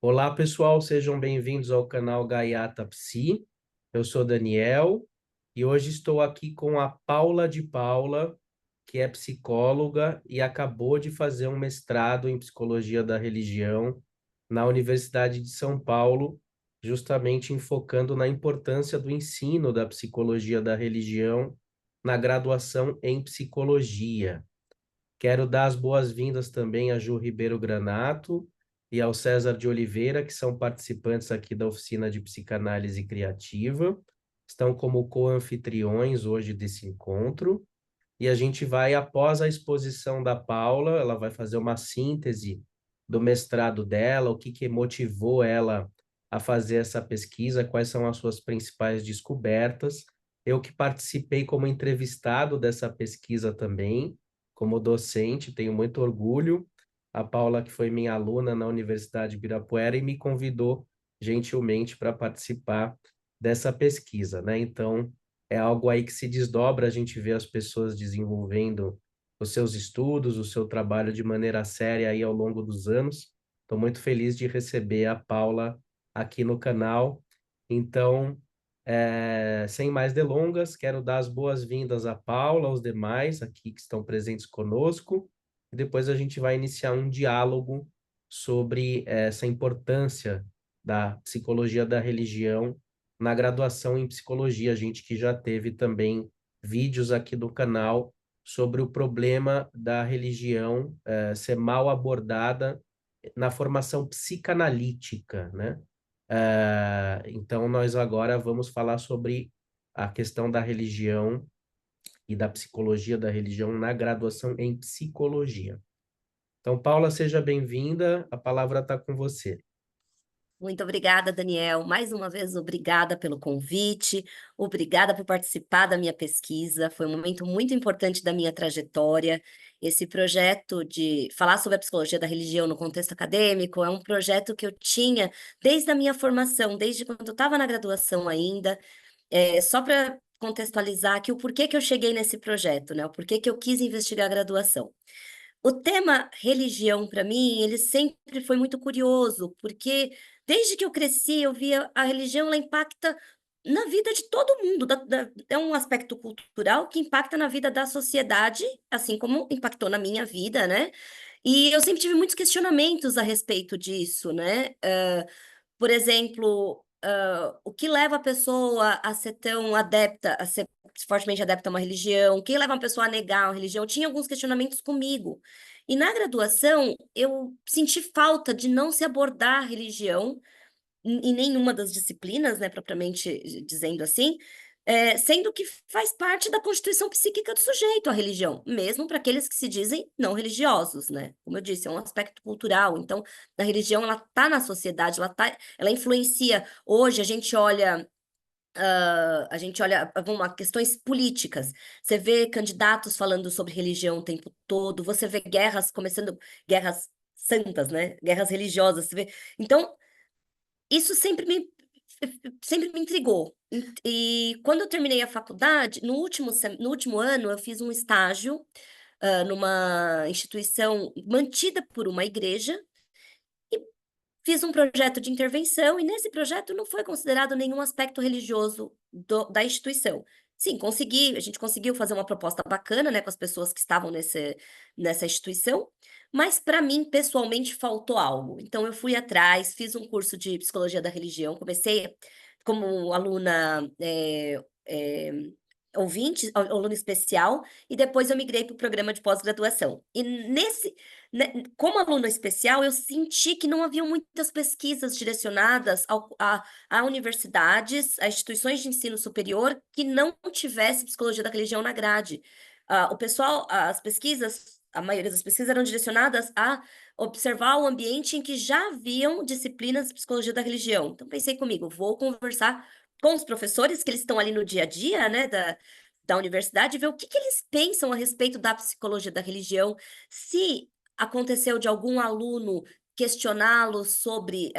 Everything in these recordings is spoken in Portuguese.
Olá, pessoal, sejam bem-vindos ao canal Gaiata Psi. Eu sou Daniel e hoje estou aqui com a Paula de Paula, que é psicóloga e acabou de fazer um mestrado em psicologia da religião na Universidade de São Paulo, justamente enfocando na importância do ensino da psicologia da religião na graduação em psicologia. Quero dar as boas-vindas também a Ju Ribeiro Granato e ao César de Oliveira, que são participantes aqui da oficina de psicanálise criativa. Estão como co-anfitriões hoje desse encontro. E a gente vai, após a exposição da Paula, ela vai fazer uma síntese do mestrado dela, o que motivou ela a fazer essa pesquisa, quais são as suas principais descobertas. Eu que participei como entrevistado dessa pesquisa também, como docente, tenho muito orgulho. A Paula, que foi minha aluna na Universidade de Ibirapuera e me convidou gentilmente para participar dessa pesquisa, né? Então, é algo aí que se desdobra, a gente vê as pessoas desenvolvendo os seus estudos, o seu trabalho de maneira séria aí ao longo dos anos. Estou muito feliz de receber a Paula aqui no canal. Então, sem mais delongas, quero dar as boas-vindas à Paula, aos demais aqui que estão presentes conosco, e depois a gente vai iniciar um diálogo sobre essa importância da psicologia da religião na graduação em psicologia, a gente que já teve também vídeos aqui do canal sobre o problema da religião ser mal abordada na formação psicanalítica, né? Então, nós agora vamos falar sobre a questão da religião e da psicologia da religião na graduação em psicologia. Então, Paula, seja bem-vinda, a palavra está com você. Muito obrigada, Daniel. Mais uma vez, obrigada pelo convite, obrigada por participar da minha pesquisa. Foi um momento muito importante da minha trajetória. Esse projeto de falar sobre a psicologia da religião no contexto acadêmico é um projeto que eu tinha desde a minha formação, desde quando eu estava na graduação ainda. Só para contextualizar aqui o porquê que eu cheguei nesse projeto, né? O porquê que eu quis investigar a graduação. O tema religião, para mim, ele sempre foi muito curioso, porque desde que eu cresci, eu via a religião, ela impacta na vida de todo mundo, é um aspecto cultural que impacta na vida da sociedade, assim como impactou na minha vida, né? E eu sempre tive muitos questionamentos a respeito disso, né? Por exemplo, o que leva a pessoa a ser tão adepta, a ser fortemente adepta a uma religião? O que leva uma pessoa a negar uma religião? Eu tinha alguns questionamentos comigo. E na graduação, eu senti falta de não se abordar a religião em nenhuma das disciplinas, né, propriamente dizendo assim, sendo que faz parte da constituição psíquica do sujeito, a religião, mesmo para aqueles que se dizem não religiosos, né? Como eu disse, é um aspecto cultural, então a religião ela está na sociedade, ela influencia. Hoje a gente olha, vamos lá, questões políticas. Você vê candidatos falando sobre religião o tempo todo, você vê guerras começando, guerras santas, né? Guerras religiosas, você vê. Então, isso sempre me intrigou. E quando eu terminei a faculdade, no último ano, eu fiz um estágio, numa instituição mantida por uma igreja, e fiz um projeto de intervenção, e nesse projeto não foi considerado nenhum aspecto religioso da instituição. Sim, a gente conseguiu fazer uma proposta bacana, né, com as pessoas que estavam nessa instituição, mas para mim, pessoalmente, faltou algo. Então eu fui atrás, fiz um curso de psicologia da religião, comecei como aluna ouvinte, aluna especial, e depois eu migrei para o programa de pós-graduação. E como aluna especial, eu senti que não havia muitas pesquisas direcionadas a universidades, a instituições de ensino superior que não tivesse psicologia da religião na grade. As pesquisas, a maioria das pesquisas eram direcionadas a observar o ambiente em que já haviam disciplinas de psicologia da religião. Então, pensei comigo, vou conversar com os professores, que eles estão ali no dia a dia, né, da universidade, ver o que eles pensam a respeito da psicologia da religião, se aconteceu de algum aluno questioná-lo sobre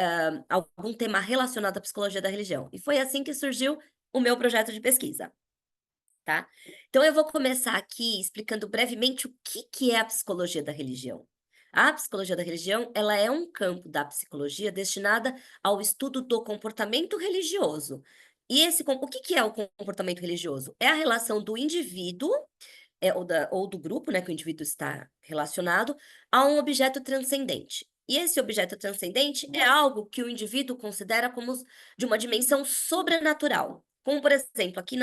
algum tema relacionado à psicologia da religião. E foi assim que surgiu o meu projeto de pesquisa, tá? Então eu vou começar aqui explicando brevemente o que é a psicologia da religião. A psicologia da religião, ela é um campo da psicologia destinada ao estudo do comportamento religioso. E o que que é o comportamento religioso? É a relação do indivíduo, ou do grupo, né, que o indivíduo está relacionado, a um objeto transcendente. E esse objeto transcendente é algo que o indivíduo considera como de uma dimensão sobrenatural. Como, por exemplo, aqui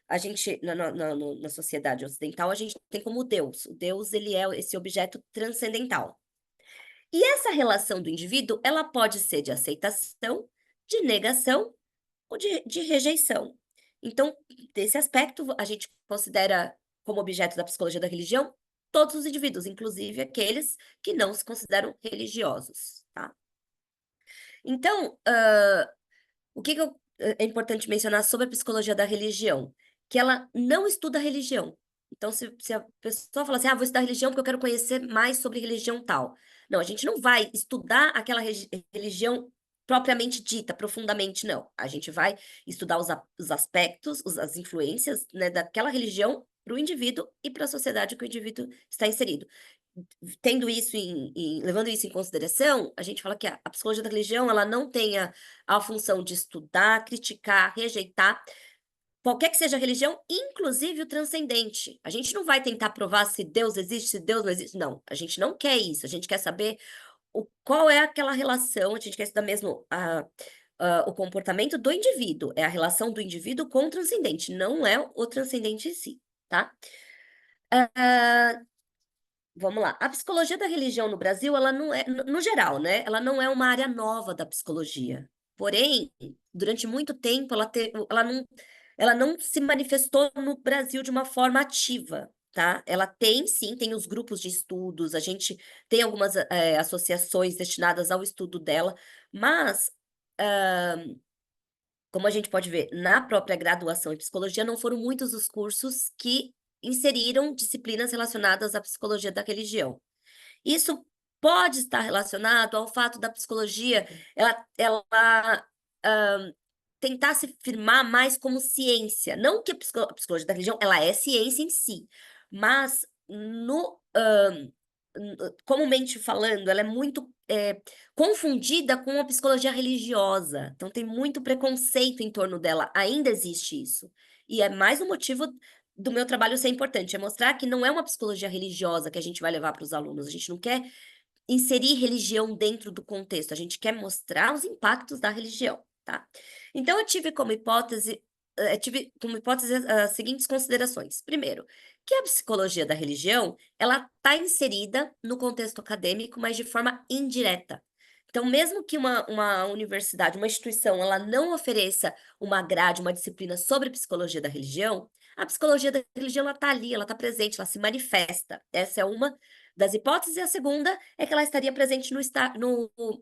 a gente, na sociedade ocidental, a gente tem como Deus. O Deus, ele é esse objeto transcendental. E essa relação do indivíduo, ela pode ser de aceitação, de negação ou de rejeição. Então, desse aspecto, a gente considera como objeto da psicologia da religião todos os indivíduos, inclusive aqueles que não se consideram religiosos, tá? Então, o que que é importante mencionar sobre a psicologia da religião? Que ela não estuda religião. Então, se a pessoa fala assim, vou estudar religião porque eu quero conhecer mais sobre religião tal. Não, a gente não vai estudar aquela religião propriamente dita, profundamente, não. A gente vai estudar os aspectos, as influências, né, daquela religião para o indivíduo e para a sociedade que o indivíduo está inserido. Tendo isso levando isso em consideração, a gente fala que a psicologia da religião, ela não tem a função de estudar, criticar, rejeitar qualquer que seja a religião, inclusive o transcendente. A gente não vai tentar provar se Deus existe, se Deus não existe. Não, a gente não quer isso. A gente quer saber qual é aquela relação, a gente quer estudar mesmo o comportamento do indivíduo. É a relação do indivíduo com o transcendente, não é o transcendente em si, tá? Ah, Vamos lá. A psicologia da religião no Brasil, ela não é, no geral, né? Ela não é uma área nova da psicologia. Porém, durante muito tempo, ela não se manifestou no Brasil de uma forma ativa, tá? Ela tem, sim, tem os grupos de estudos, a gente tem algumas associações destinadas ao estudo dela, mas, como a gente pode ver, na própria graduação em psicologia, não foram muitos os cursos que inseriram disciplinas relacionadas à psicologia da religião. Isso pode estar relacionado ao fato da psicologia ela tentar se firmar mais como ciência. Não que a psicologia da religião ela é ciência em si, mas comumente falando, ela é muito confundida com a psicologia religiosa. Então, tem muito preconceito em torno dela. Ainda existe isso. E é mais um motivo do meu trabalho ser importante, é mostrar que não é uma psicologia religiosa que a gente vai levar para os alunos. A gente não quer inserir religião dentro do contexto, a gente quer mostrar os impactos da religião, tá? Então, tive como hipótese as seguintes considerações. Primeiro, que a psicologia da religião, ela está inserida no contexto acadêmico, mas de forma indireta. Então, mesmo que uma universidade, uma instituição, ela não ofereça uma grade, uma disciplina sobre psicologia da religião, a psicologia da religião, ela está ali, ela está presente, ela se manifesta. Essa é uma das hipóteses, e a segunda é que ela estaria presente no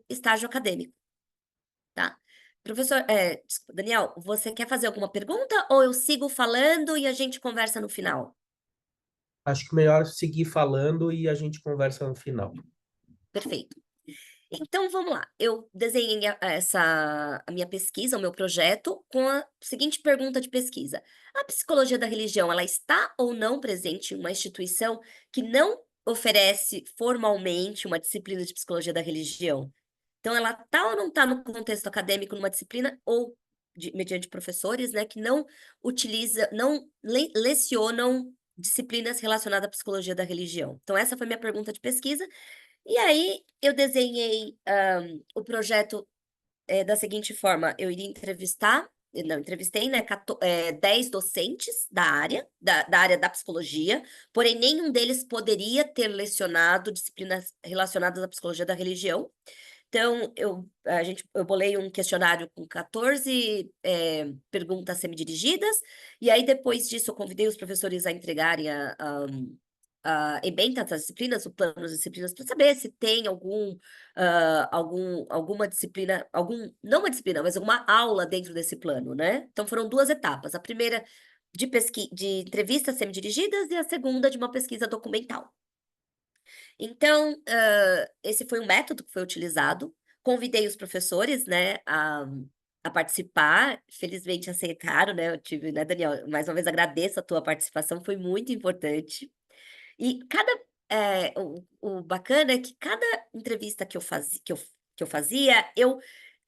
estágio acadêmico, tá? Professor, desculpa, Daniel, você quer fazer alguma pergunta ou eu sigo falando e a gente conversa no final? Acho que melhor seguir falando e a gente conversa no final. Perfeito. Então, vamos lá. Eu desenhei a minha pesquisa, o meu projeto, com a seguinte pergunta de pesquisa: a psicologia da religião, ela está ou não presente em uma instituição que não oferece formalmente uma disciplina de psicologia da religião? Então, ela está ou não está no contexto acadêmico, numa disciplina, ou mediante professores, né, que não lecionam disciplinas relacionadas à psicologia da religião? Então, essa foi minha pergunta de pesquisa. E aí, eu desenhei o projeto da seguinte forma: eu iria não, entrevistei, né, 10 docentes da área, da área da psicologia, porém nenhum deles poderia ter lecionado disciplinas relacionadas à psicologia da religião. Então, eu bolei um questionário com 14 perguntas semidirigidas, e aí depois disso eu convidei os professores a entregarem ementa das disciplinas, o plano das disciplinas, para saber se tem alguma disciplina, não uma disciplina, mas alguma aula dentro desse plano, né? Então foram duas etapas. A primeira de entrevistas semidirigidas e a segunda de uma pesquisa documental. Então, esse foi um método que foi utilizado. Convidei os professores, né, a participar. Felizmente aceitaram, né? Eu tive, né, Daniel? Mais uma vez agradeço a tua participação, foi muito importante. E o bacana é que cada entrevista que eu fazia, eu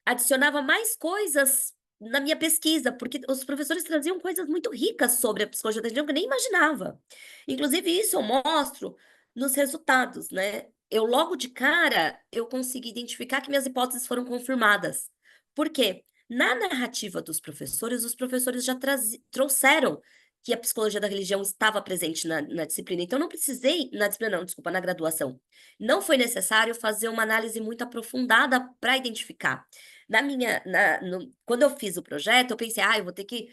adicionava mais coisas na minha pesquisa, porque os professores traziam coisas muito ricas sobre a psicologia da religião que eu nem imaginava. Inclusive, isso eu mostro nos resultados, né? Eu logo de cara, eu consegui identificar que minhas hipóteses foram confirmadas. Por quê? Na narrativa dos professores, os professores já trouxeram que a psicologia da religião estava presente na disciplina. Então, não precisei, na disciplina não, desculpa, na graduação. Não foi necessário fazer uma análise muito aprofundada para identificar. Quando eu fiz o projeto, eu pensei, eu vou ter que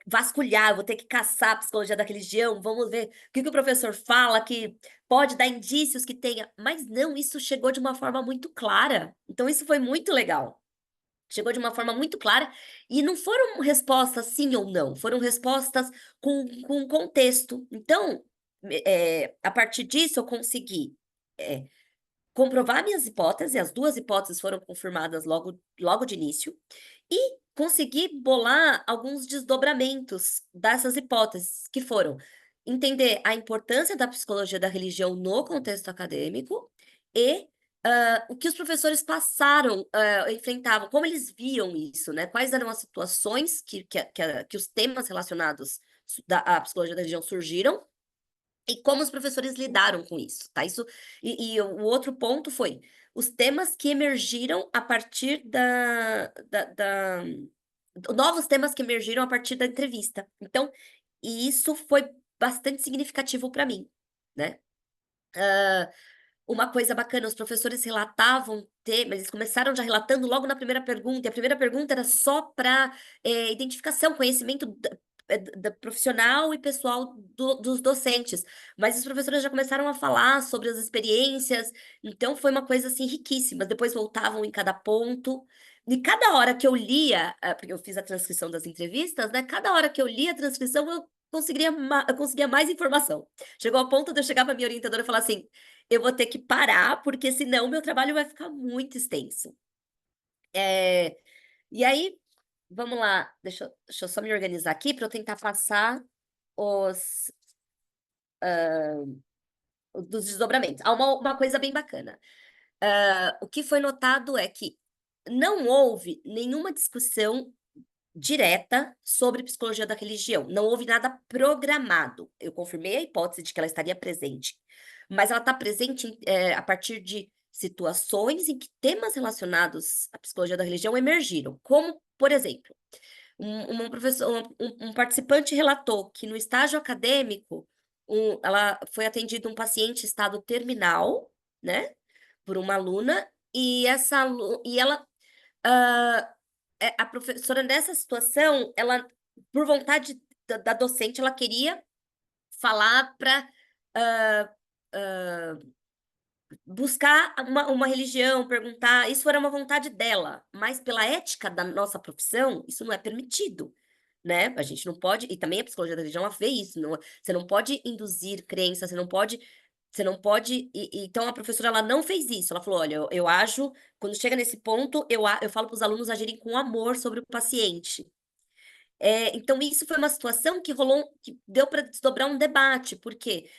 vasculhar, eu vou ter que caçar a psicologia da religião, vamos ver o que o professor fala que pode dar indícios que tenha. Mas não, isso chegou de uma forma muito clara. Então, isso foi muito legal. Chegou de uma forma muito clara e não foram respostas sim ou não, foram respostas com contexto. Então, a partir disso, eu consegui comprovar minhas hipóteses, as duas hipóteses foram confirmadas logo de início, e consegui bolar alguns desdobramentos dessas hipóteses, que foram entender a importância da psicologia da religião no contexto acadêmico e o que os professores passaram, enfrentavam, como eles viam isso, né? Quais eram as situações que os temas relacionados à psicologia da religião surgiram e como os professores lidaram com isso, tá? O outro ponto foi os temas que emergiram a partir novos temas que emergiram a partir da entrevista. Então, e isso foi bastante significativo para mim, né? Uma coisa bacana, os professores relatavam temas, eles começaram já relatando logo na primeira pergunta, e a primeira pergunta era só para identificação, conhecimento da profissional e pessoal dos docentes, mas os professores já começaram a falar sobre as experiências, então foi uma coisa assim riquíssima. Depois voltavam em cada ponto, e cada hora que eu lia, porque eu fiz a transcrição das entrevistas, né? Cada hora que eu lia a transcrição, eu conseguia mais informação. Chegou ao ponto de eu chegar para minha orientadora e falar assim: eu vou ter que parar, porque senão meu trabalho vai ficar muito extenso. E aí, vamos lá, deixa eu só me organizar aqui para eu tentar passar os dos desdobramentos. Há uma coisa bem bacana. O que foi notado é que não houve nenhuma discussão direta sobre psicologia da religião. Não houve nada programado. Eu confirmei a hipótese de que ela estaria presente, mas ela está presente a partir de situações em que temas relacionados à psicologia da religião emergiram, como, por exemplo, um participante relatou que no estágio acadêmico ela foi atendido um paciente em estado terminal, né, por uma aluna, e ela a professora nessa situação, ela, por vontade da docente, ela queria falar para buscar uma religião, perguntar, isso era uma vontade dela, mas pela ética da nossa profissão, isso não é permitido, né? A gente não pode, e também a psicologia da religião, ela vê isso, você não pode induzir crença, então a professora, ela não fez isso, ela falou, olha, eu ajo, quando chega nesse ponto, eu falo para os alunos agirem com amor sobre o paciente. Então isso foi uma situação que rolou, que deu para desdobrar um debate, porque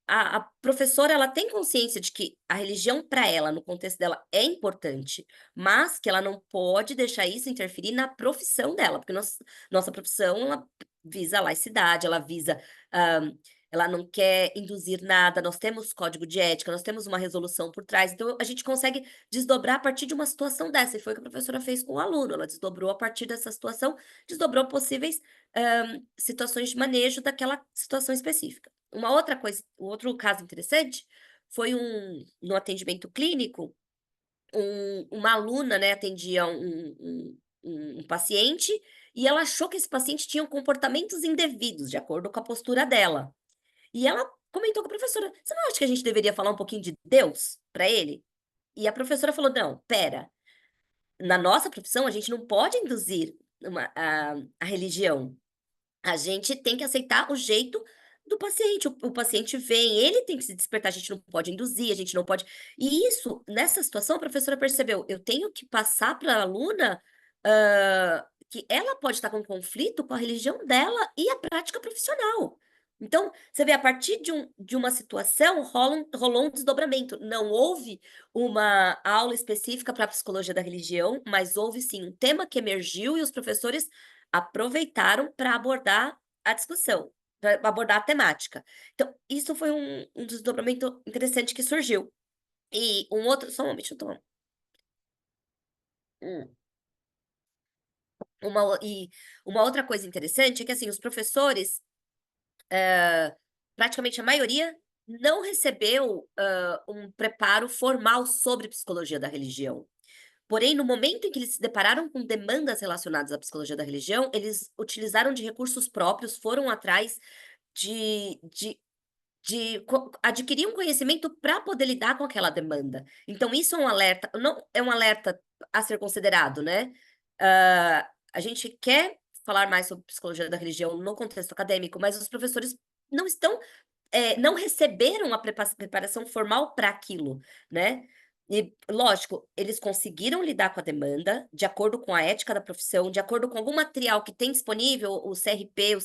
a professora, ela tem consciência de que a religião para ela, no contexto dela, é importante, mas que ela não pode deixar isso interferir na profissão dela, porque nossa profissão, ela visa a laicidade, ela não quer induzir nada, nós temos código de ética, nós temos uma resolução por trás, então a gente consegue desdobrar a partir de uma situação dessa, e foi o que a professora fez com o aluno, ela desdobrou a partir dessa situação, desdobrou possíveis situações de manejo daquela situação específica. Uma outra coisa, um outro caso interessante foi no atendimento clínico, uma aluna, né, atendia um paciente e ela achou que esse paciente tinha comportamentos indevidos, de acordo com a postura dela. E ela comentou com a professora: você não acha que a gente deveria falar um pouquinho de Deus para ele? E a professora falou: não, pera, na nossa profissão a gente não pode induzir a religião. A gente tem que aceitar o jeito do paciente. O paciente vem, ele tem que se despertar, a gente não pode induzir, a gente não pode. E isso, nessa situação, a professora percebeu: eu tenho que passar para a aluna que ela pode estar com conflito com a religião dela e a prática profissional. Então, você vê, a partir de uma situação, rolou um desdobramento. Não houve uma aula específica para a psicologia da religião, mas houve sim um tema que emergiu e os professores aproveitaram para abordar a discussão, para abordar a temática. Então, isso foi um desdobramento interessante que surgiu. E um outro, só um momento, deixa eu tomar. um- e uma outra coisa interessante é que assim, os professores praticamente a maioria não recebeu, um preparo formal sobre psicologia da religião. Porém, no momento em que eles se depararam com demandas relacionadas à psicologia da religião, eles utilizaram de recursos próprios, foram atrás de de adquirir um conhecimento para poder lidar com aquela demanda. Então isso é um alerta, não é um alerta a ser considerado, né. A gente quer falar mais sobre psicologia da religião no contexto acadêmico, mas os professores não estão não receberam a preparação formal para aquilo, né. E, lógico, eles conseguiram lidar com a demanda, de acordo com a ética da profissão, de acordo com algum material que tem disponível, o CRP,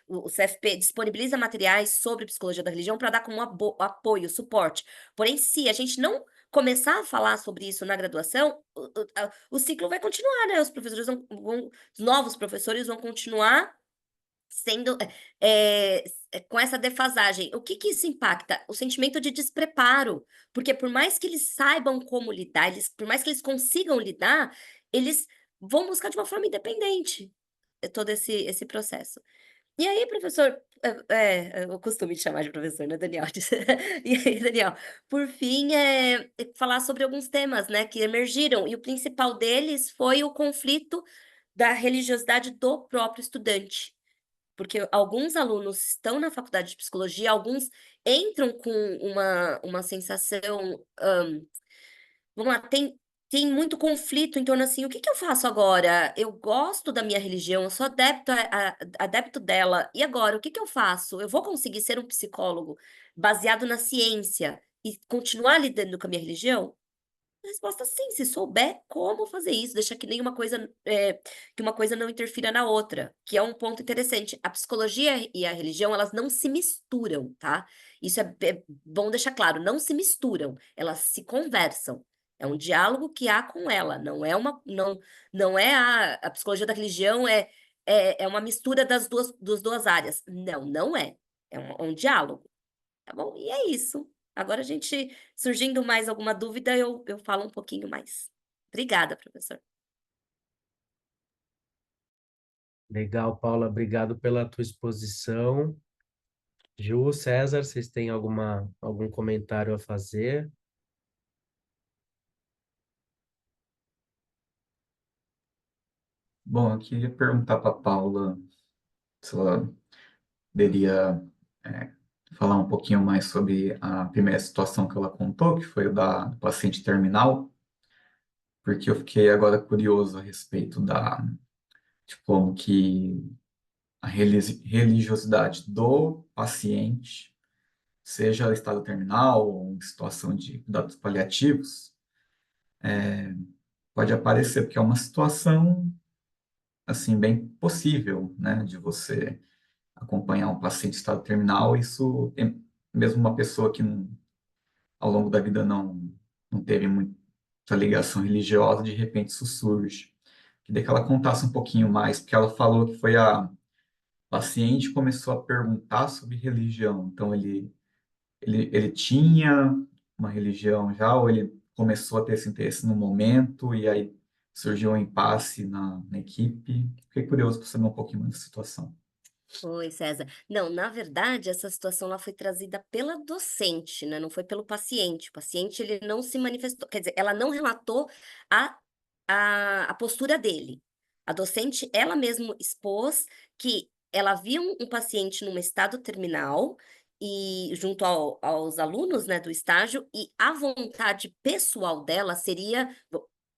o CFP disponibiliza materiais sobre psicologia da religião para dar como apoio, suporte. Porém, se a gente não começar a falar sobre isso na graduação, o ciclo vai continuar, né, os professores os novos professores vão continuar sendo, com essa defasagem. O que que isso impacta? O sentimento de despreparo, porque por mais que eles saibam como lidar, por mais que eles consigam lidar, eles vão buscar de uma forma independente, todo esse processo. E aí, professor, eu costumo te chamar de professor, né, Daniel? E aí, Daniel, por fim, falar sobre alguns temas, né, que emergiram, e o principal deles foi o conflito da religiosidade do próprio estudante. Porque alguns alunos estão na faculdade de psicologia, alguns entram com uma sensação, vamos lá, tem muito conflito em torno assim: "O que que eu faço agora? Eu gosto da minha religião, eu sou adepto dela, e agora, o que que eu faço? Eu vou conseguir ser um psicólogo baseado na ciência e continuar lidando com a minha religião?" A resposta: "Sim, se souber como fazer isso, deixar que nenhuma coisa, que uma coisa não interfira na outra", que é um ponto interessante. A psicologia e a religião, elas não se misturam, tá. Isso é bom deixar claro, não se misturam, elas se conversam. É um diálogo que há com ela, não é a psicologia da religião é uma mistura das duas áreas. Não, não é. É um diálogo. Tá bom? E é isso. Agora a gente surgindo mais alguma dúvida, eu falo um pouquinho mais. Obrigada, professor. Legal, Paula, obrigado pela tua exposição. Ju, César, vocês têm algum comentário a fazer? Bom, eu queria perguntar para a Paula se ela poderia é, falar um pouquinho mais sobre a primeira situação que ela contou, que foi o do paciente terminal, porque eu fiquei agora curioso a respeito de como que a religiosidade do paciente, seja estado terminal ou em situação de cuidados paliativos, pode aparecer, porque é uma situação assim bem possível, né, de você acompanhar um paciente em estado terminal, isso, mesmo uma pessoa que ao longo da vida não teve muita ligação religiosa, de repente isso surge. Queria que ela contasse um pouquinho mais, porque ela falou que foi a paciente que começou a perguntar sobre religião, então ele tinha uma religião já, ou ele começou a ter esse interesse no momento, e aí surgiu um impasse na equipe. Fiquei curioso para saber um pouquinho mais da situação. Oi, César. Não, na verdade, essa situação lá foi trazida pela docente, né, não foi pelo paciente. O paciente, ele não se manifestou, quer dizer, ela não relatou a a postura dele. A docente, ela mesma expôs que ela via um paciente num estado terminal e junto aos alunos, né, do estágio, e a vontade pessoal dela seria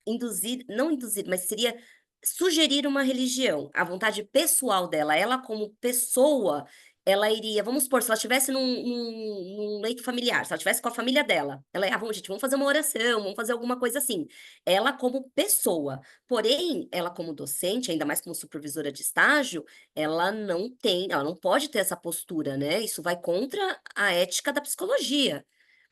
induzir, não induzir, mas seria sugerir uma religião, a vontade pessoal dela, ela como pessoa ela iria, vamos supor, se ela estivesse num leito familiar, se ela estivesse com a família dela, ela ia, vamos, gente, vamos fazer uma oração, vamos fazer alguma coisa assim. Ela como pessoa. Porém, ela como docente, ainda mais como supervisora de estágio, ela não pode ter essa postura, né? Isso vai contra a ética da psicologia.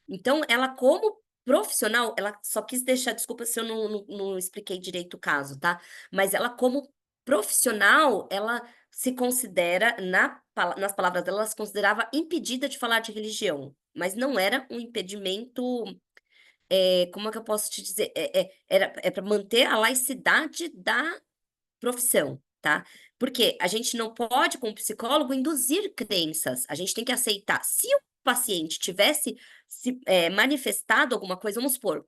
Então, ela como profissional, ela só quis deixar, desculpa se eu não expliquei direito o caso, tá? Mas ela como profissional, ela se considera, nas palavras dela, ela se considerava impedida de falar de religião, mas não era um impedimento, como é que eu posso te dizer? É para manter a laicidade da profissão, tá? Porque a gente não pode, como psicólogo, induzir crenças. A gente tem que aceitar. Se o paciente tivesse manifestado alguma coisa, vamos supor,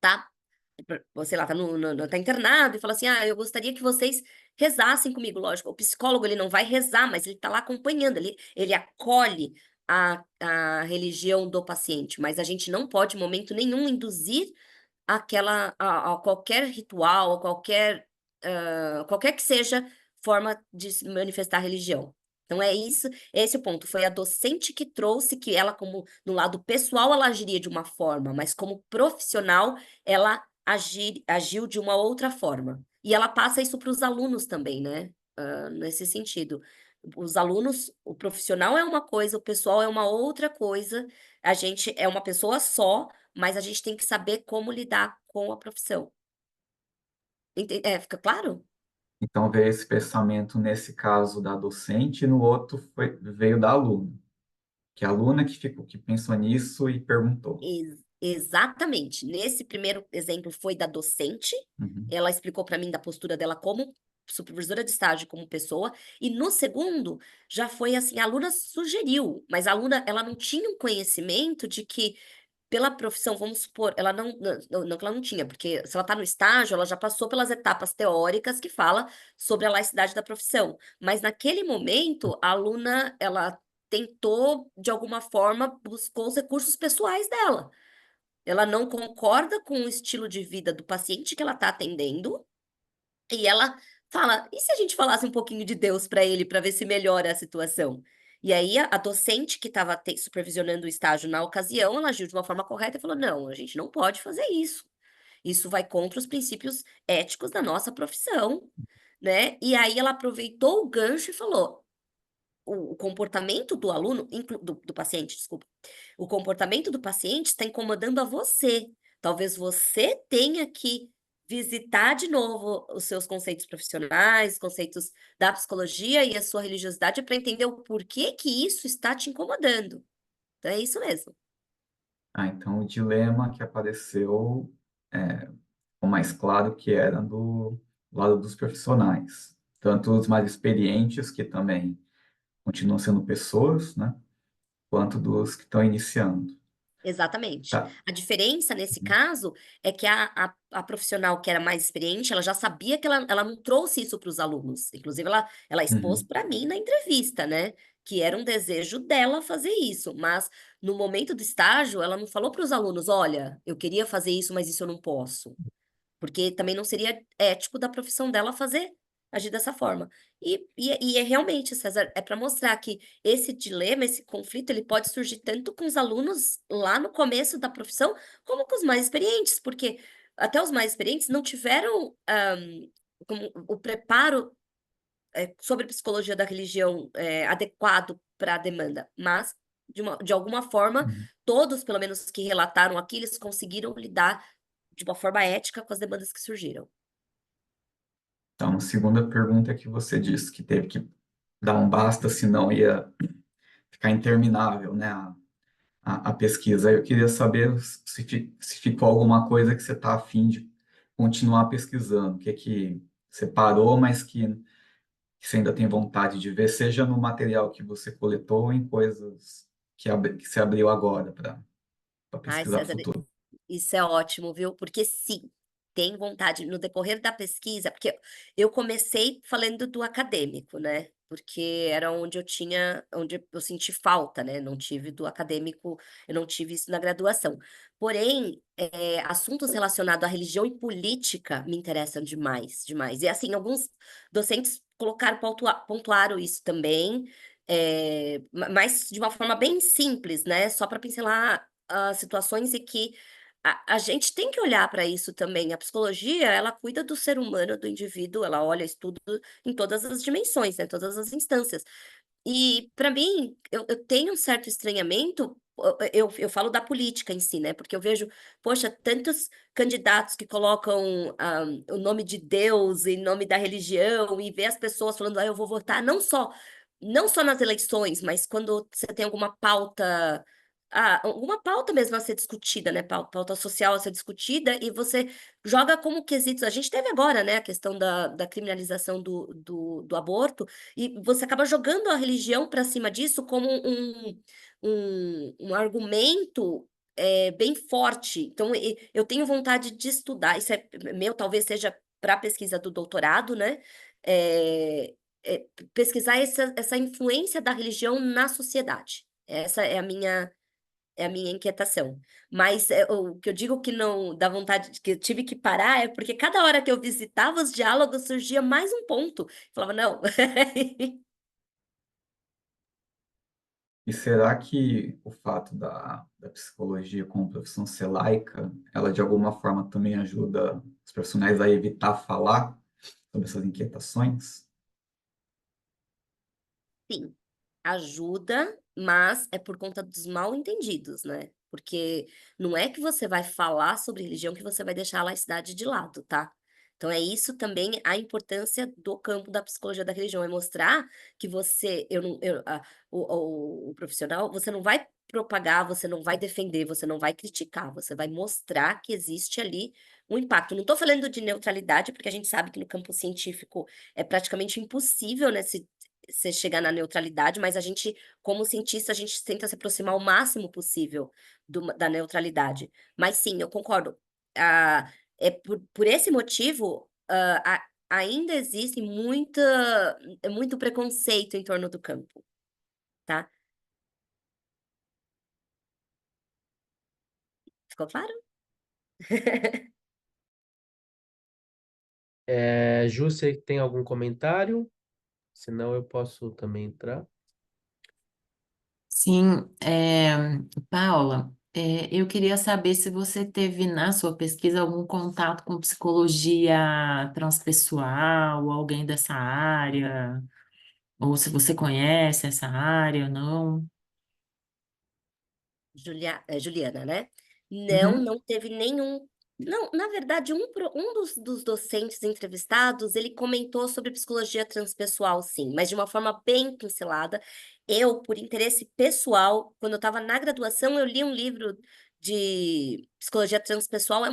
tá? Você lá tá internado e fala assim: ah, eu gostaria que vocês rezassem comigo. Lógico, o psicólogo ele não vai rezar, mas ele tá lá acompanhando, ele acolhe a religião do paciente, mas a gente não pode, em momento nenhum, induzir a qualquer ritual, a qualquer que seja forma de se manifestar religião. Então é isso, esse é o ponto. Foi a docente que trouxe que ela, como no lado pessoal, ela agiria de uma forma, mas como profissional, ela agiu de uma outra forma. E ela passa isso para os alunos também, né? Nesse sentido. Os alunos, o profissional é uma coisa, o pessoal é uma outra coisa. A gente é uma pessoa só, mas a gente tem que saber como lidar com a profissão. Fica claro? Então, veio esse pensamento nesse caso da docente, e no outro veio da aluna, que a aluna que pensou nisso e perguntou. Exatamente. Nesse primeiro exemplo foi da docente, Uhum. ela explicou para mim da postura dela como supervisora de estágio, como pessoa, e no segundo já foi assim, a aluna sugeriu, mas a aluna ela não tinha um conhecimento de que pela profissão, vamos supor, ela não que ela não tinha, porque se ela está no estágio, ela já passou pelas etapas teóricas que fala sobre a laicidade da profissão. Mas naquele momento, a aluna, ela tentou, de alguma forma, buscou os recursos pessoais dela. Ela não concorda com o estilo de vida do paciente que ela está atendendo, e ela fala: e se a gente falasse um pouquinho de Deus para ele, para ver se melhora a situação? E aí a docente que estava supervisionando o estágio na ocasião, ela agiu de uma forma correta e falou: não, a gente não pode fazer isso. Isso vai contra os princípios éticos da nossa profissão, né? E aí ela aproveitou o gancho e falou: o comportamento do aluno, do paciente, desculpa, o comportamento do paciente está incomodando a você. Talvez você tenha que visitar de novo os seus conceitos profissionais, conceitos da psicologia e a sua religiosidade para entender o porquê que isso está te incomodando. Então é isso mesmo. Ah, então o dilema que apareceu ficou mais claro que era do lado dos profissionais, tanto os mais experientes, que também continuam sendo pessoas, né, quanto dos que estão iniciando. Exatamente. Tá. A diferença nesse caso é que a profissional que era mais experiente, ela já sabia que ela não trouxe isso para os alunos. Inclusive, ela expôs Uhum. para mim na entrevista, né? Que era um desejo dela fazer isso. Mas no momento do estágio, ela não falou para os alunos: olha, eu queria fazer isso, mas isso eu não posso. Porque também não seria ético da profissão dela agir dessa forma. E é realmente, César, é para mostrar que esse dilema, esse conflito, ele pode surgir tanto com os alunos lá no começo da profissão, como com os mais experientes, porque até os mais experientes não tiveram o preparo sobre psicologia da religião adequado para a demanda, mas de alguma forma, Uhum. todos, pelo menos que relataram aqui, eles conseguiram lidar de uma forma ética com as demandas que surgiram. Então, a segunda pergunta é que você disse que teve que dar um basta, senão ia ficar interminável, né, a pesquisa. Eu queria saber se ficou alguma coisa que você está a fim de continuar pesquisando, o que é que você parou, mas que você ainda tem vontade de ver, seja no material que você coletou ou em coisas que você abriu agora para Ai, pesquisar César, futuro. isso é ótimo, viu? Porque sim, tem vontade no decorrer da pesquisa, porque eu comecei falando do acadêmico, né? Porque era onde eu senti falta, né? Não tive do acadêmico, eu não tive isso na graduação. Porém, assuntos relacionados à religião e política me interessam demais, demais. E assim, alguns docentes pontuaram isso também. mas de uma forma bem simples, né? Só para pincelar situações em que a gente tem que olhar para isso também. A psicologia, ela cuida do ser humano, do indivíduo, ela olha estudo em todas as dimensões, né? Todas as instâncias. E para mim, eu tenho um certo estranhamento, eu falo da política em si, né, porque eu vejo, poxa, tantos candidatos que colocam, o nome de Deus em nome da religião e ver as pessoas falando: "Ah, eu vou votar", não só nas eleições, mas quando você tem alguma pauta mesmo a ser discutida, né, pauta social a ser discutida, e você joga como quesitos. A gente teve agora, né, a questão da criminalização do aborto, e você acaba jogando a religião para cima disso como um argumento, bem forte. Então, eu tenho vontade de estudar, isso é meu, talvez seja para a pesquisa do doutorado, né? eh, pesquisar essa influência da religião na sociedade. Essa é a minha inquietação. Mas o que eu digo que não dá vontade, que eu tive que parar, é porque cada hora que eu visitava os diálogos surgia mais um ponto. Eu falava, não. E será que o fato da psicologia como profissão ser laica, ela de alguma forma também ajuda os profissionais a evitar falar sobre essas inquietações? Sim, ajuda, mas é por conta dos mal-entendidos, né? Porque não é que você vai falar sobre religião que você vai deixar a laicidade de lado, tá? Então é isso também a importância do campo da psicologia da religião, é mostrar que você, eu não, o profissional, você não vai propagar, você não vai defender, você não vai criticar, você vai mostrar que existe ali um impacto. Não estou falando de neutralidade, porque a gente sabe que no campo científico é praticamente impossível, né, você chegar na neutralidade, mas a gente, como cientista, a gente tenta se aproximar o máximo possível da neutralidade. Mas sim, eu concordo. É por esse motivo, ainda existe muito preconceito em torno do campo, tá? Ficou claro? Ju, você tem algum comentário? Senão eu posso também entrar. Sim, Paula, eu queria saber se você teve na sua pesquisa algum contato com psicologia transpessoal, alguém dessa área, ou se você conhece essa área ou não. Juliana, né? Não, Uhum. não teve nenhum. Não, na verdade, um dos docentes entrevistados, ele comentou sobre psicologia transpessoal, sim, mas de uma forma bem pincelada. Eu, por interesse pessoal, quando eu estava na graduação, eu li um livro de psicologia transpessoal.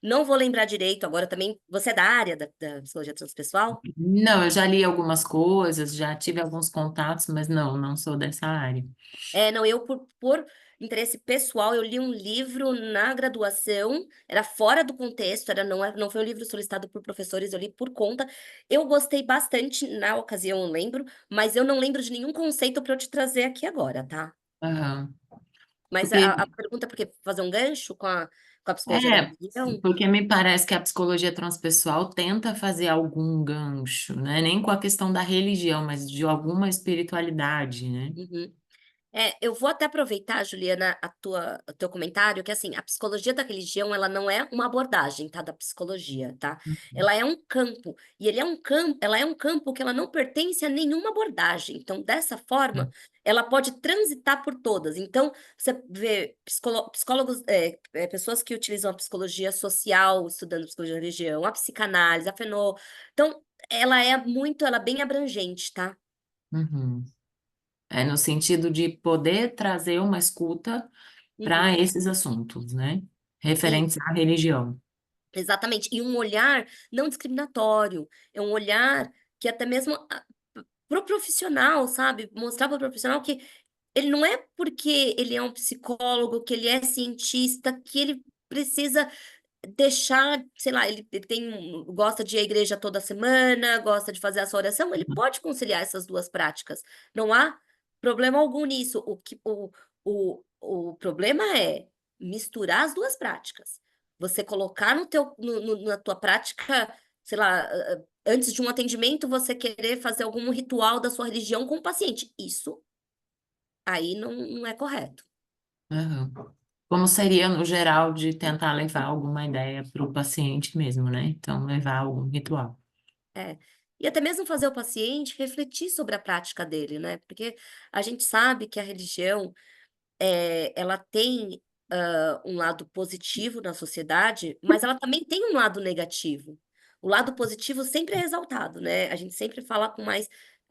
Não vou lembrar direito agora também. Você é da área da psicologia transpessoal? Não, eu já li algumas coisas, já tive alguns contatos, mas não sou dessa área. Não, eu por interesse pessoal, eu li um livro na graduação, era fora do contexto, não foi um livro solicitado por professores, eu li por conta. Eu gostei bastante na ocasião, eu lembro, mas eu não lembro de nenhum conceito para eu te trazer aqui agora, tá? Aham. Mas Porque a pergunta, porque fazer um gancho com a psicologia da É, religião? porque me parece que a psicologia transpessoal tenta fazer algum gancho, né? Nem com a questão da religião, mas de alguma espiritualidade, né? Uhum. Eu vou até aproveitar, Juliana, o teu comentário, que assim, a psicologia da religião, ela não é uma abordagem, tá, da psicologia, tá? Ela é um campo, e ela é um campo que ela não pertence a nenhuma abordagem. Então, dessa forma, ela pode transitar por todas. Então, você vê psicólogos, pessoas que utilizam a psicologia social, estudando psicologia da religião, a psicanálise, a fenô. Então, ela é bem abrangente, tá? Uhum. É no sentido de poder trazer uma escuta Uhum. para esses assuntos, né? Referentes Isso. à religião. Exatamente. E um olhar não discriminatório, é um olhar que até mesmo para o profissional, sabe? Mostrar para o profissional que ele não é porque ele é um psicólogo, que ele é cientista, que ele precisa deixar, sei lá, gosta de ir à igreja toda semana, gosta de fazer a sua oração, ele pode conciliar essas duas práticas. Não há problema algum nisso. O problema é misturar as duas práticas. Você colocar na tua prática, sei lá, antes de um atendimento, você querer fazer algum ritual da sua religião com o paciente. Isso aí não é correto. Aham. Como seria, no geral, de tentar levar alguma ideia para o paciente mesmo, né? Então, levar algum ritual. É. E até mesmo fazer o paciente refletir sobre a prática dele, né? Porque a gente sabe que a religião, ela tem um lado positivo na sociedade, mas ela também tem um lado negativo. O lado positivo sempre é exaltado, né? A gente sempre fala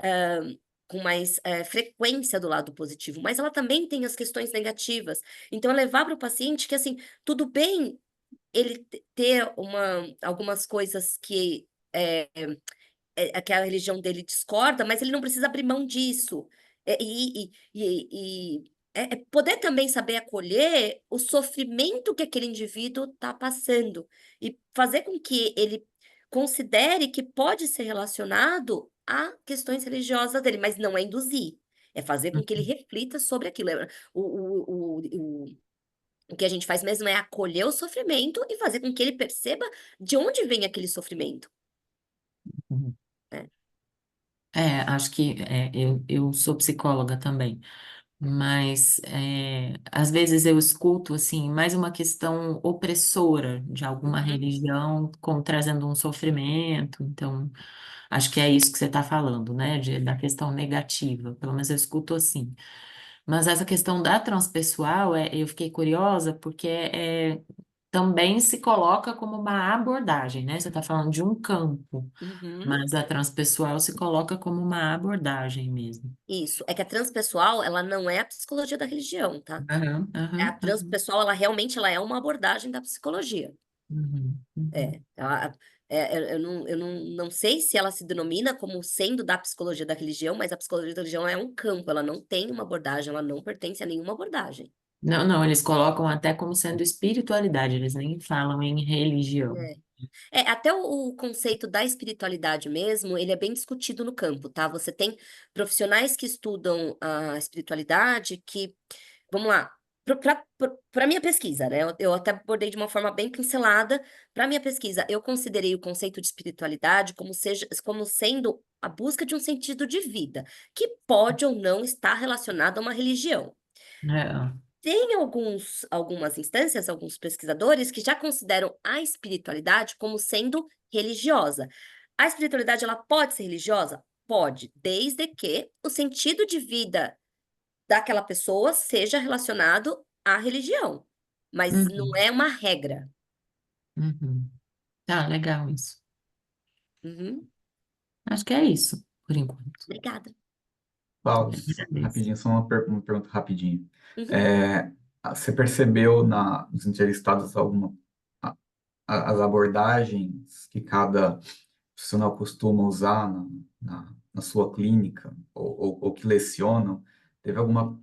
ah, com mais frequência do lado positivo, mas ela também tem as questões negativas. Então, é levar para o paciente que, assim, tudo bem ele ter algumas coisas que a religião dele discorda, mas ele não precisa abrir mão disso. É poder também saber acolher o sofrimento que aquele indivíduo está passando e fazer com que ele considere que pode ser relacionado a questões religiosas dele, mas não é induzir. É fazer com que ele reflita sobre aquilo. O que a gente faz mesmo é acolher o sofrimento e fazer com que ele perceba de onde vem aquele sofrimento, Uhum. né? Acho que eu sou psicóloga também, mas às vezes eu escuto assim mais uma questão opressora de alguma Uhum. religião como trazendo um sofrimento. Então, acho que é isso que você está falando, né? Da questão negativa. Pelo menos eu escuto assim. Mas essa questão da transpessoal, eu fiquei curiosa porque também se coloca como uma abordagem, né? Você está falando de um campo, Uhum. mas a transpessoal se coloca como uma abordagem mesmo. Isso. É que a transpessoal, ela não é a psicologia da religião, tá? Aham, A aham, aham. transpessoal, ela realmente ela é uma abordagem da psicologia. Uhum, uhum. Eu não sei se ela se denomina como sendo da psicologia da religião, mas a psicologia da religião é um campo, ela não tem uma abordagem, ela não pertence a nenhuma abordagem. Não, não, eles colocam até como sendo espiritualidade, eles nem falam em religião. É. Até o conceito da espiritualidade mesmo, ele é bem discutido no campo, tá? Você tem profissionais que estudam a espiritualidade que, vamos lá, para minha pesquisa, né? Eu até abordei de uma forma bem pincelada. Para minha pesquisa, eu considerei o conceito de espiritualidade como sendo a busca de um sentido de vida, que pode ou não estar relacionado a uma religião. É, Tem algumas instâncias, alguns pesquisadores que já consideram a espiritualidade como sendo religiosa. A espiritualidade, ela pode ser religiosa? Pode, desde que o sentido de vida daquela pessoa seja relacionado à religião, mas não uhum, é uma regra. uhum. Tá, legal isso. Uhum. Acho que é isso, por enquanto. Obrigada. Paulo, Agradeço. rapidinho, só uma pergunta rapidinho. Uhum. É, você percebeu nos entrevistados a- as abordagens que cada profissional costuma usar na sua clínica ou que lecionam? Teve alguma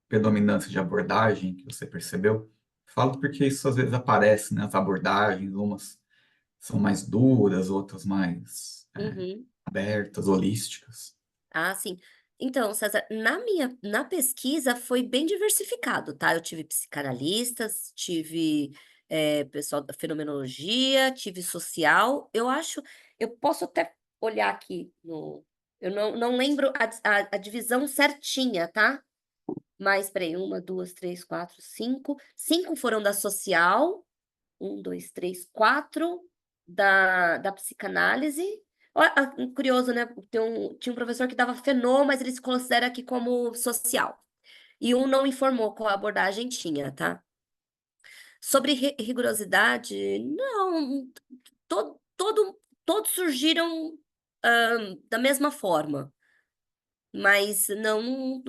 predominância de abordagem que você percebeu? Falo porque isso às vezes aparece, né? As abordagens, umas são mais duras, outras mais Uhum. abertas, holísticas. Ah, sim. Então, César, na pesquisa foi bem diversificado, tá? Eu tive psicanalistas, tive pessoal da fenomenologia, tive social. Eu posso até olhar aqui no. Eu não lembro a divisão certinha, tá? Mas, peraí, uma, duas, três, quatro, cinco. Cinco foram da social, um, dois, três, quatro da psicanálise. Curioso, né? Tinha um professor que dava fenô, mas ele se considera aqui como social. E um não informou qual abordagem tinha, tá? Sobre rigorosidade, não. Todos surgiram da mesma forma. Mas não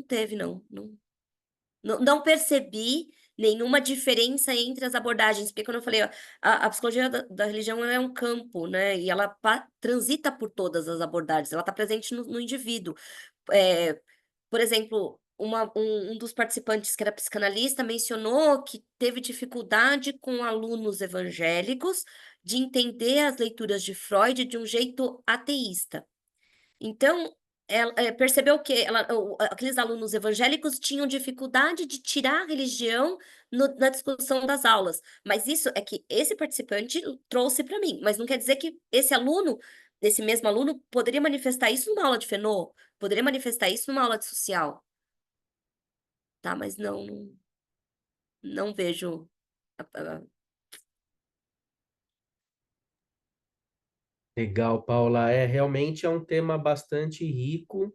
teve, não. Não percebi nenhuma diferença entre as abordagens, porque quando eu falei, ó, a psicologia da religião ela é um campo, né? E ela transita por todas as abordagens, ela está presente no indivíduo. É, por exemplo, um dos participantes que era psicanalista mencionou que teve dificuldade com alunos evangélicos de entender as leituras de Freud de um jeito ateísta. Então, ela percebeu que aqueles alunos evangélicos tinham dificuldade de tirar a religião na discussão das aulas. Mas isso é que esse participante trouxe para mim. Mas não quer dizer que esse mesmo aluno, poderia manifestar isso numa aula de Fenô, poderia manifestar isso numa aula de social. Tá, mas não vejo. Legal, Paula. Realmente é um tema bastante rico,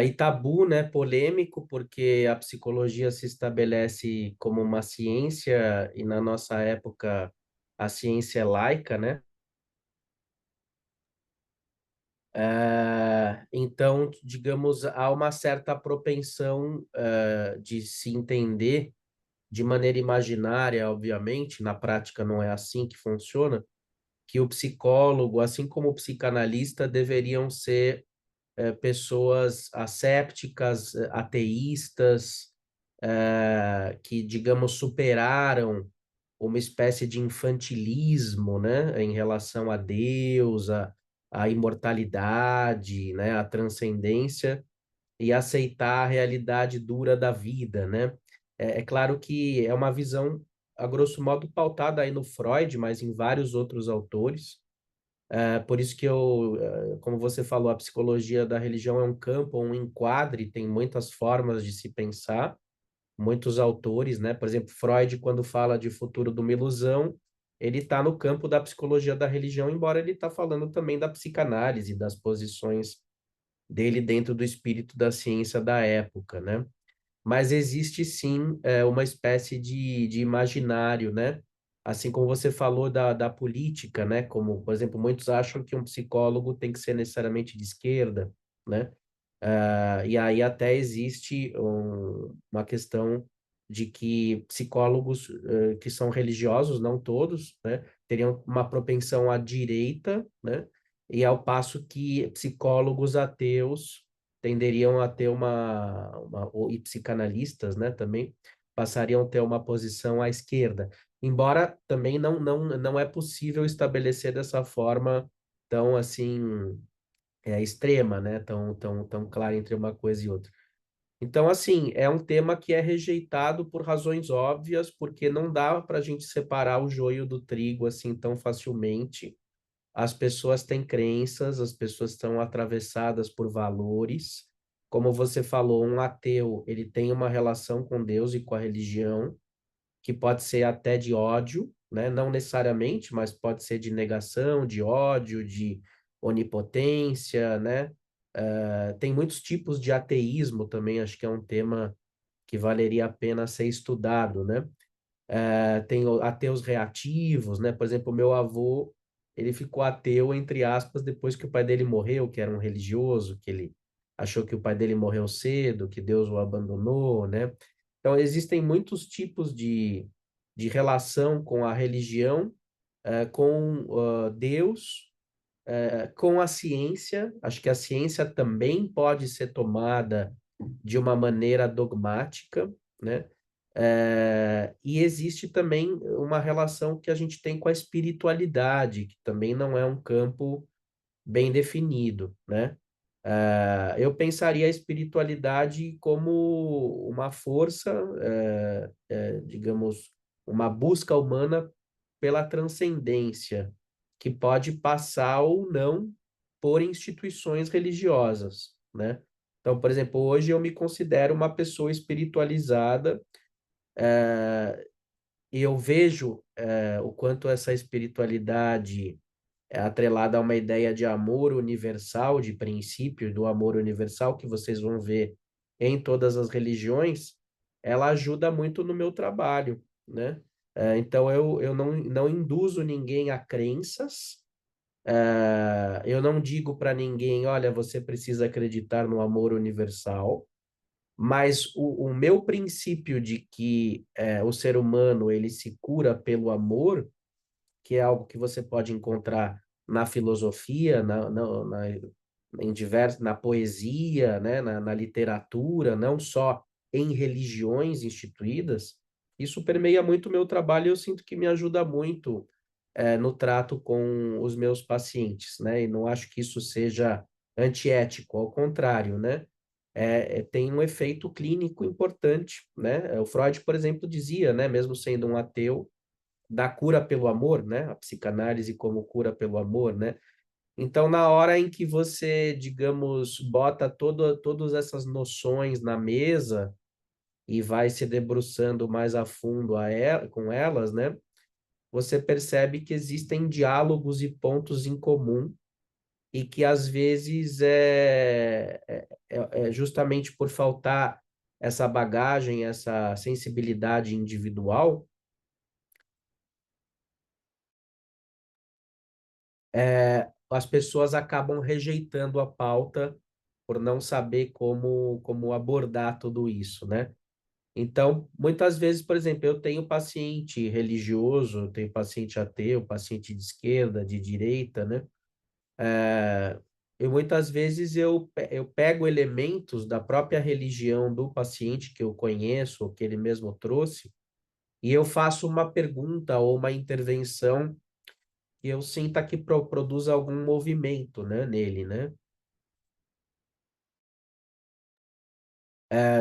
e tabu, né? Polêmico, porque a psicologia se estabelece como uma ciência e na nossa época a ciência é laica, né? Então, digamos, há uma certa propensão, de se entender de maneira imaginária, obviamente, na prática não é assim que funciona, que o psicólogo, assim como o psicanalista, deveriam ser pessoas assépticas, ateístas, que, digamos, superaram uma espécie de infantilismo, né, em relação a Deus, a imortalidade, né, a transcendência, e aceitar a realidade dura da vida, né? É claro que é uma visão, a grosso modo, pautada aí no Freud, mas em vários outros autores. Por isso que como você falou, a psicologia da religião é um campo, um enquadre, tem muitas formas de se pensar, muitos autores, né? Por exemplo, Freud, quando fala de futuro de uma ilusão, ele está no campo da psicologia da religião, embora ele está falando também da psicanálise, das posições dele dentro do espírito da ciência da época, né? Mas existe sim uma espécie de imaginário, né? Assim como você falou da política, né? Como, por exemplo, muitos acham que um psicólogo tem que ser necessariamente de esquerda, né? E aí até existe uma questão de que psicólogos que são religiosos, não todos, né? Teriam uma propensão à direita, né? E ao passo que psicólogos ateus tenderiam a ter e psicanalistas, né, também passariam a ter uma posição à esquerda. Embora também não é possível estabelecer dessa forma tão assim extrema, né, tão clara entre uma coisa e outra. Então, assim, é um tema que é rejeitado por razões óbvias, porque não dá para a gente separar o joio do trigo assim tão facilmente. As pessoas têm crenças, as pessoas estão atravessadas por valores. Como você falou, um ateu, ele tem uma relação com Deus e com a religião, que pode ser até de ódio, né? Não necessariamente, mas pode ser de negação, de ódio, de onipotência, né? Tem muitos tipos de ateísmo também, acho que é um tema que valeria a pena ser estudado, né? Tem ateus reativos, né? Por exemplo, o meu avô, ele ficou ateu, entre aspas, depois que o pai dele morreu, que era um religioso, que ele achou que o pai dele morreu cedo, que Deus o abandonou, né? Então, existem muitos tipos de relação com a religião, com Deus, com a ciência. Acho que a ciência também pode ser tomada de uma maneira dogmática, né? E existe também uma relação que a gente tem com a espiritualidade, que também não é um campo bem definido, né? Eu pensaria a espiritualidade como uma força, digamos, uma busca humana pela transcendência, que pode passar ou não por instituições religiosas, né? Então, por exemplo, hoje eu me considero uma pessoa espiritualizada, e eu vejo o quanto essa espiritualidade é atrelada a uma ideia de amor universal, de princípio do amor universal, que vocês vão ver em todas as religiões, ela ajuda muito no meu trabalho, né? Então, eu não induzo ninguém a crenças, eu não digo para ninguém, olha, você precisa acreditar no amor universal, mas o meu princípio de que o ser humano ele se cura pelo amor, que é algo que você pode encontrar na filosofia, na poesia, né, na literatura, não só em religiões instituídas, isso permeia muito o meu trabalho e eu sinto que me ajuda muito no trato com os meus pacientes, né? E não acho que isso seja antiético, ao contrário, né? Tem um efeito clínico importante, né? O Freud, por exemplo, dizia, né, mesmo sendo um ateu, da cura pelo amor, né? A psicanálise como cura pelo amor, né? Então, na hora em que você, digamos, bota todas essas noções na mesa e vai se debruçando mais a fundo com elas, né? Você percebe que existem diálogos e pontos em comum e que às vezes é justamente por faltar essa bagagem, essa sensibilidade individual, as pessoas acabam rejeitando a pauta por não saber como abordar tudo isso, né? Então, muitas vezes, por exemplo, eu tenho paciente religioso, eu tenho paciente ateu, paciente de esquerda, de direita, né? E muitas vezes eu pego elementos da própria religião do paciente que eu conheço, ou que ele mesmo trouxe, e eu faço uma pergunta ou uma intervenção que eu sinta que produz algum movimento, né, nele, né?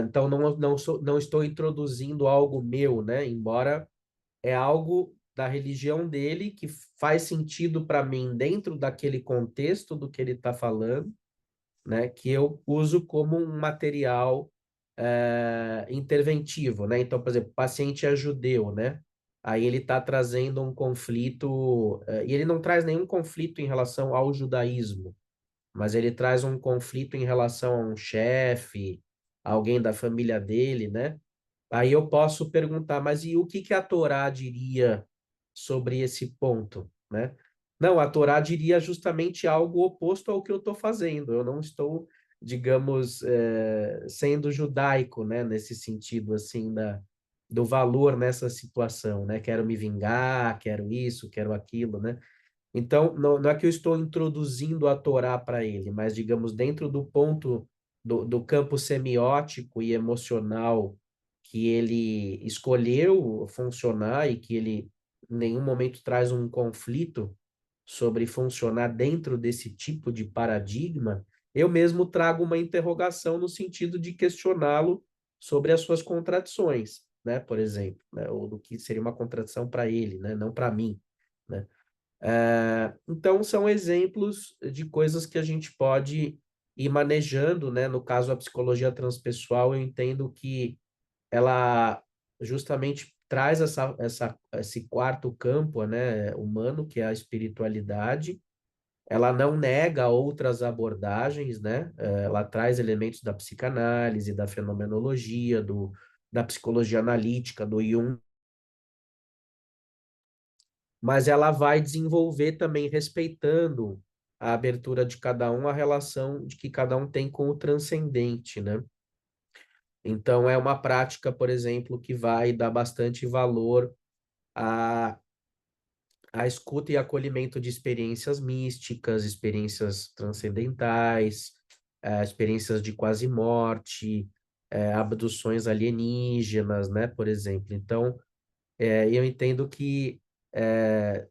Então, não estou introduzindo algo meu, né? Embora é algo da religião dele que faz sentido para mim dentro daquele contexto do que ele está falando, né? Que eu uso como um material interventivo, né? Então, por exemplo, o paciente é judeu, né? Aí ele está trazendo um conflito, e ele não traz nenhum conflito em relação ao judaísmo, mas ele traz um conflito em relação a um chefe, alguém da família dele, né? Aí eu posso perguntar, mas e o que que a Torá diria sobre esse ponto, né? Não, a Torá diria justamente algo oposto ao que eu estou fazendo. Eu não estou, digamos, sendo judaico, né? Nesse sentido, assim, do valor nessa situação, né? Quero me vingar, quero isso, quero aquilo, né? Então, não é que eu estou introduzindo a Torá para ele, mas, digamos, dentro do ponto do campo semiótico e emocional que ele escolheu funcionar e que ele em nenhum momento traz um conflito sobre funcionar dentro desse tipo de paradigma, eu mesmo trago uma interrogação no sentido de questioná-lo sobre as suas contradições, né, por exemplo, né, ou do que seria uma contradição para ele, né, não para mim, né? Então, são exemplos de coisas que a gente pode ir manejando, né? No caso, a psicologia transpessoal, eu entendo que ela justamente traz esse quarto campo, né, humano, que é a espiritualidade. Ela não nega outras abordagens, né? Ela traz elementos da psicanálise, da fenomenologia, da psicologia analítica, do Jung, mas ela vai desenvolver também respeitando a abertura de cada um, a relação de que cada um tem com o transcendente, né? Então, é uma prática, por exemplo, que vai dar bastante valor à, à escuta e acolhimento de experiências místicas, experiências transcendentais, experiências de quase morte, abduções alienígenas, né, por exemplo. Então, eu entendo que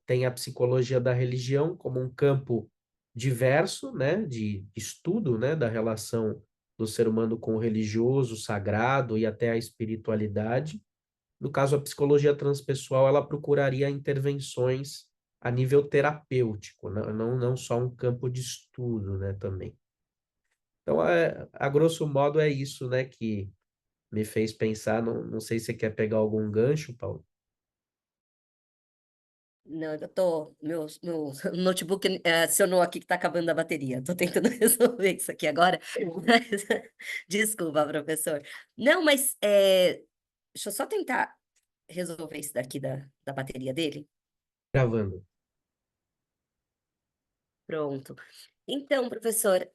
tem a psicologia da religião como um campo diverso, né, de estudo, né, da relação do ser humano com o religioso, o sagrado e até a espiritualidade. No caso, a psicologia transpessoal, ela procuraria intervenções a nível terapêutico, não só um campo de estudo, né, também. Então, a grosso modo, é isso, né, que me fez pensar. Não sei se você quer pegar algum gancho, Paulo. Não, meu notebook acionou aqui que está acabando a bateria. Estou tentando resolver isso aqui agora. Mas, desculpa, professor. Não, mas deixa eu só tentar resolver isso daqui da bateria dele. Gravando. Pronto. Então, professor,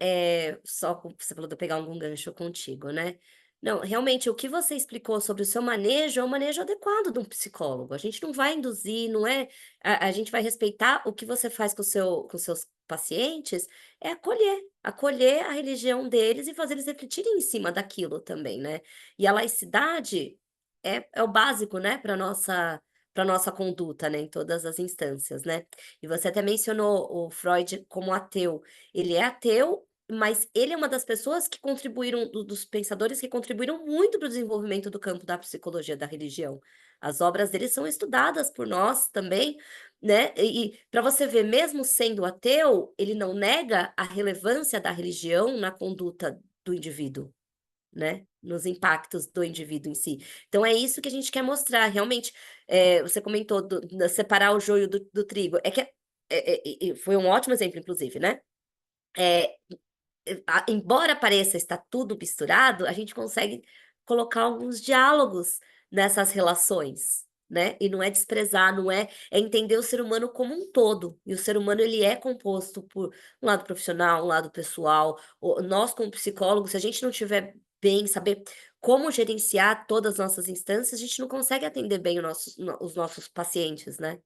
você falou de eu pegar algum gancho contigo, né? Não, realmente, o que você explicou sobre o seu manejo é um manejo adequado de um psicólogo. A gente não vai induzir, não é? A gente vai respeitar o que você faz com seus pacientes, é acolher a religião deles e fazer eles refletirem em cima daquilo também, né? E a laicidade é o básico, né, para nossa conduta, né, em todas as instâncias, né? E você até mencionou o Freud como ateu. Ele é ateu mas ele é uma das pessoas que contribuíram, dos pensadores que contribuíram muito para o desenvolvimento do campo da psicologia da religião. As obras dele são estudadas por nós também, né? E para você ver, mesmo sendo ateu, ele não nega a relevância da religião na conduta do indivíduo, né? Nos impactos do indivíduo em si. Então é isso que a gente quer mostrar. Realmente, você comentou separar o joio do trigo. É que foi um ótimo exemplo, inclusive, né? É, embora pareça estar tudo misturado, a gente consegue colocar alguns diálogos nessas relações, né? E não é desprezar, não é, é entender o ser humano como um todo. E o ser humano ele é composto por um lado profissional, um lado pessoal. Nós como psicólogos, se a gente não tiver bem, saber como gerenciar todas as nossas instâncias, a gente não consegue atender bem os nossos pacientes, né?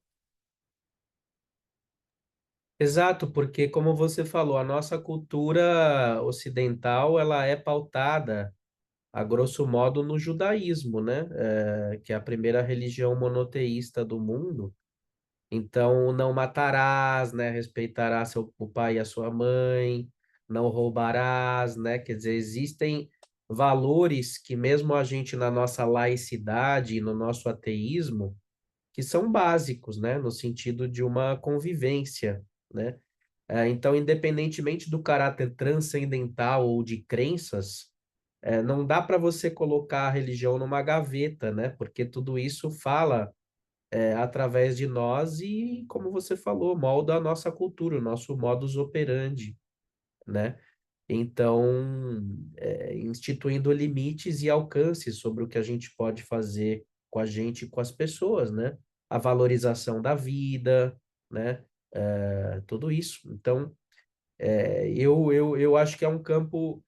Exato, porque como você falou, a nossa cultura ocidental, ela é pautada, a grosso modo, no judaísmo, né? Que é a primeira religião monoteísta do mundo. Então, não matarás, né? Respeitarás o pai e a sua mãe, não roubarás, né? Quer dizer, existem valores que mesmo a gente na nossa laicidade e no nosso ateísmo, que são básicos, né? No sentido de uma convivência, né? Então, independentemente do caráter transcendental ou de crenças, não dá para você colocar a religião numa gaveta, né? Porque tudo isso fala através de nós e, como você falou, molda a nossa cultura, o nosso modus operandi, né? Então, instituindo limites e alcances sobre o que a gente pode fazer com a gente e com as pessoas, né? A valorização da vida, né? Tudo isso. Então, eu acho que é um campo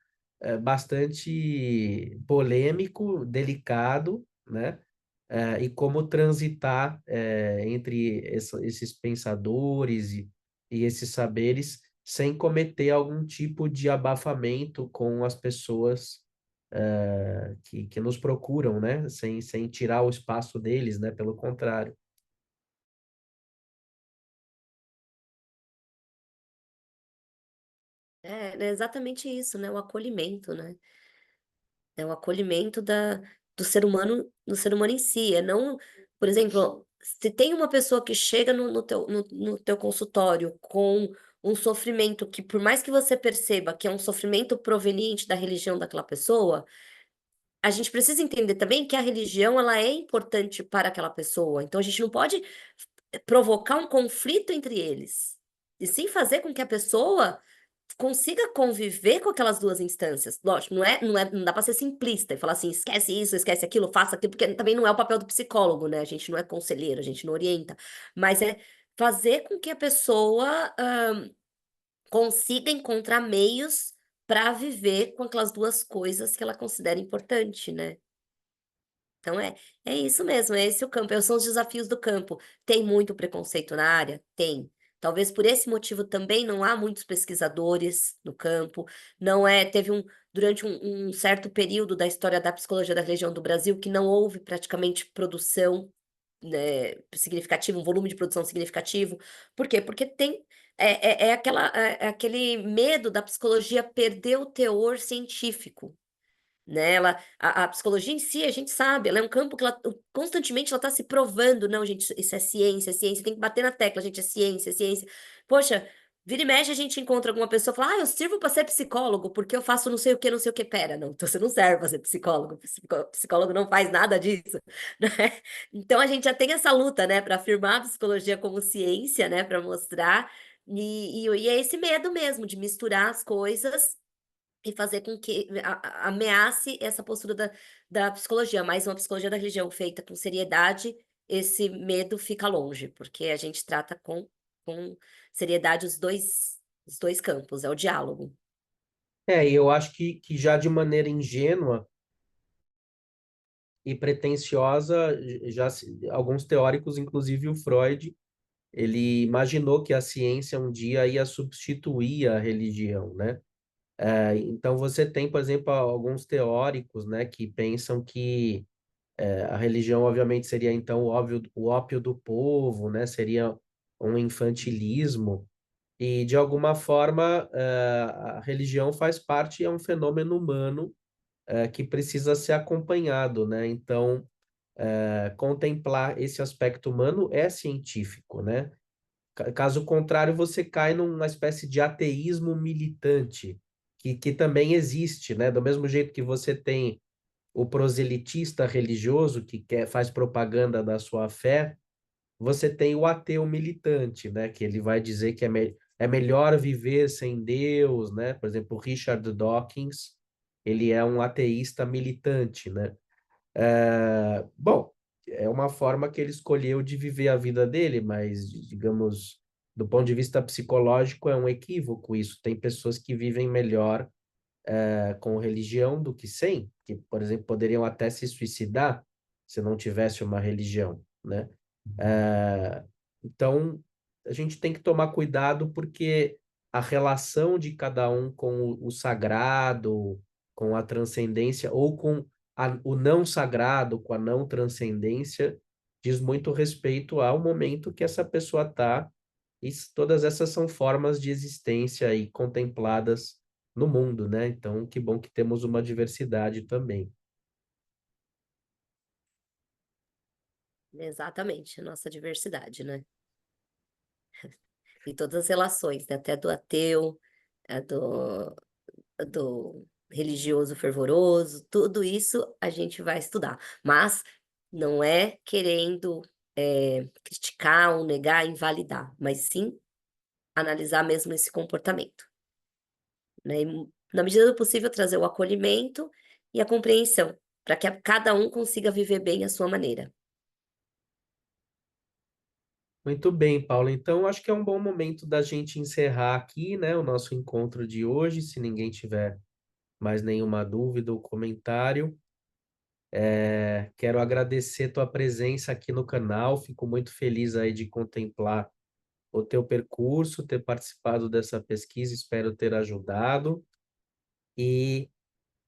bastante polêmico, delicado, né? E como transitar entre esses pensadores e esses saberes sem cometer algum tipo de abafamento com as pessoas que nos procuram, né? Sem tirar o espaço deles, né? Pelo contrário. É exatamente isso, né? O acolhimento, né? É o acolhimento do ser humano, no ser humano em si. É não, por exemplo, se tem uma pessoa que chega no teu consultório com um sofrimento que, por mais que você perceba que é um sofrimento proveniente da religião daquela pessoa, a gente precisa entender também que a religião ela é importante para aquela pessoa. Então a gente não pode provocar um conflito entre eles. E sim fazer com que a pessoa consiga conviver com aquelas duas instâncias. Lógico, não dá para ser simplista e falar assim, esquece isso, esquece aquilo, faça aquilo, porque também não é o papel do psicólogo, né? A gente não é conselheiro, a gente não orienta, mas é fazer com que a pessoa consiga encontrar meios para viver com aquelas duas coisas que ela considera importante, né? Então é isso mesmo, é esse o campo, são os desafios do campo. Tem muito preconceito na área? Tem. Talvez por esse motivo também não há muitos pesquisadores no campo. Não é, durante um certo período da história da psicologia da religião do Brasil que não houve praticamente produção, né, significativa, um volume de produção significativo. Por quê? Porque é aquele medo da psicologia perder o teor científico, né? A psicologia em si, a gente sabe, ela é um campo que ela constantemente ela está se provando, não, gente, isso é ciência, tem que bater na tecla, gente, é ciência, é ciência. Poxa, vira e mexe a gente encontra alguma pessoa e fala, eu sirvo para ser psicólogo, porque eu faço não sei o que, não sei o que. Pera, não, então você não serve para ser psicólogo, psicólogo não faz nada disso, né? Então a gente já tem essa luta, né, para afirmar a psicologia como ciência, né, para mostrar, e é esse medo mesmo de misturar as coisas e fazer com que ameace essa postura da psicologia, mas uma psicologia da religião feita com seriedade, esse medo fica longe, porque a gente trata com seriedade os dois campos, é o diálogo. E eu acho que já de maneira ingênua e pretensiosa, alguns teóricos, inclusive o Freud, ele imaginou que a ciência um dia ia substituir a religião, né? Então você tem, por exemplo, alguns teóricos, né, que pensam que a religião, obviamente, seria então o ópio do povo, né? Seria um infantilismo. E, de alguma forma, a religião faz parte, é um fenômeno humano que precisa ser acompanhado, né? Então, contemplar esse aspecto humano é científico, né? Caso contrário, você cai numa espécie de ateísmo militante, que também existe, né? Do mesmo jeito que você tem o proselitista religioso faz propaganda da sua fé, você tem o ateu militante, né? Que ele vai dizer que é melhor viver sem Deus, né? Por exemplo, Richard Dawkins, ele é um ateísta militante, né? Bom, é uma forma que ele escolheu de viver a vida dele, mas, digamos, do ponto de vista psicológico, é um equívoco isso. Tem pessoas que vivem melhor com religião do que sem, que, por exemplo, poderiam até se suicidar se não tivesse uma religião, né? É, então, a gente tem que tomar cuidado porque a relação de cada um com o sagrado, com a transcendência, ou com o não sagrado, com a não transcendência, diz muito respeito ao momento que essa pessoa está, e todas essas são formas de existência aí contempladas no mundo, né? Então, que bom que temos uma diversidade também. Exatamente, a nossa diversidade, né? Em todas as relações, né? Até do ateu, a do religioso fervoroso, tudo isso a gente vai estudar. Mas não é querendo criticar ou negar, invalidar, mas sim analisar mesmo esse comportamento, né? E, na medida do possível, trazer o acolhimento e a compreensão, para que cada um consiga viver bem a sua maneira. Muito bem, Paulo. Então, acho que é um bom momento da gente encerrar aqui, né, o nosso encontro de hoje, se ninguém tiver mais nenhuma dúvida ou comentário. Quero agradecer tua presença aqui no canal, fico muito feliz aí de contemplar o teu percurso, ter participado dessa pesquisa, espero ter ajudado. E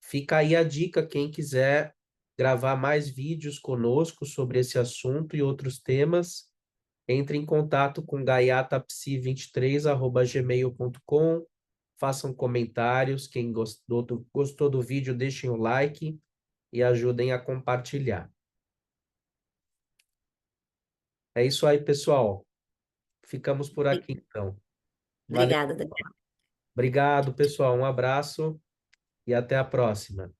fica aí a dica, quem quiser gravar mais vídeos conosco sobre esse assunto e outros temas, entre em contato com gaiatapsi23@gmail.com, façam comentários, quem gostou do vídeo, deixem o like e ajudem a compartilhar. É isso aí, pessoal. Ficamos por aqui, então. Valeu. Obrigada, Daniela. Obrigado, pessoal. Um abraço e até a próxima.